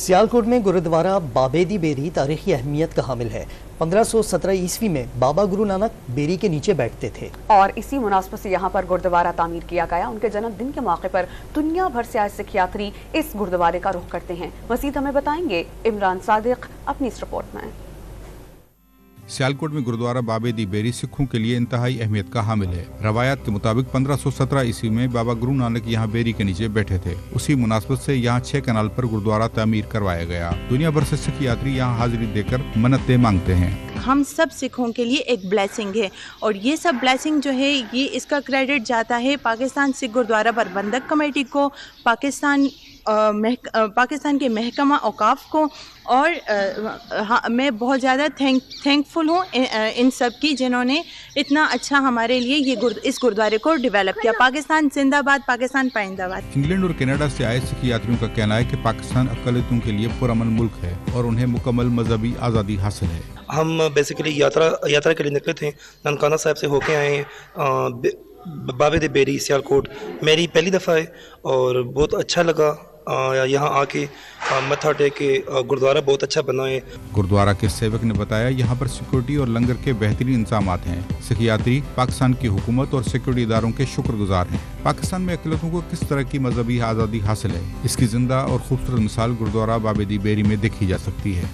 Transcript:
सियालकोट में गुरुद्वारा बाबे दी बेरी तारीखी अहमियत का हामिल है। 1517 ईस्वी में बाबा गुरु नानक बेरी के नीचे बैठते थे और इसी मुनासबत से यहाँ पर गुरुद्वारा तामीर किया गया। उनके जन्मदिन के मौके पर दुनिया भर से आए सिख यात्री इस गुरुद्वारे का रुख करते हैं। मजीद हमें बताएंगे इमरान सादिक अपनी इस रिपोर्ट में। सियालकोट में गुरुद्वारा बाबे दी बेरी सिखों के लिए इंतहाई अहमियत का हामिल है। रवायात के मुताबिक 1517 ईस्वी में बाबा गुरु नानक यहाँ बेरी के नीचे बैठे थे। उसी मुनासबत से यहाँ 6 कनाल पर गुरुद्वारा तामीर करवाया गया। दुनिया भर से सिख यात्री यहाँ हाजिरी देकर मन्नतें मांगते हैं। हम सब सिखों के लिए एक ब्लेसिंग है और ये सब ब्लेसिंग जो है ये इसका क्रेडिट जाता है पाकिस्तान सिख गुरुद्वारा प्रबंधक कमेटी को, पाकिस्तान के महकमा औकाफ को और मैं बहुत ज़्यादा थैंकफुल हूँ इन सब की जिन्होंने इतना अच्छा हमारे लिए इस गुरुद्वारे को डेवलप किया। पाकिस्तान जिंदाबाद, पाकिस्तान पाइंदाबाद। इंग्लैंड और कनाडा से आए सिख यात्रियों का कहना है कि पाकिस्तान अक़लियतों के लिए पुरअमन मुल्क है और उन्हें मुकम्मल मजहबी आज़ादी हासिल है। हम बेसिकली यात्रा के लिए निकले थे। ननकाना साहब से होके आए हैं। बाबे दी बेरी सियालकोट मेरी पहली दफ़ा है और बहुत अच्छा लगा यहाँ आके मत्था टेक के। गुरुद्वारा बहुत अच्छा बना है। गुरुद्वारा के सेवक ने बताया यहाँ पर सिक्योरिटी और लंगर के बेहतरीन इंतजामात हैं। सिख यात्री पाकिस्तान की हुकूमत और सिक्योरिटी इदारों के शुक्रगुजार हैं। पाकिस्तान में अक़लियतों को किस तरह की मजहबी आज़ादी हासिल है, इसकी जिंदा और खूबसूरत मिसाल गुरुद्वारा बाबे दी बेरी में देखी जा सकती है।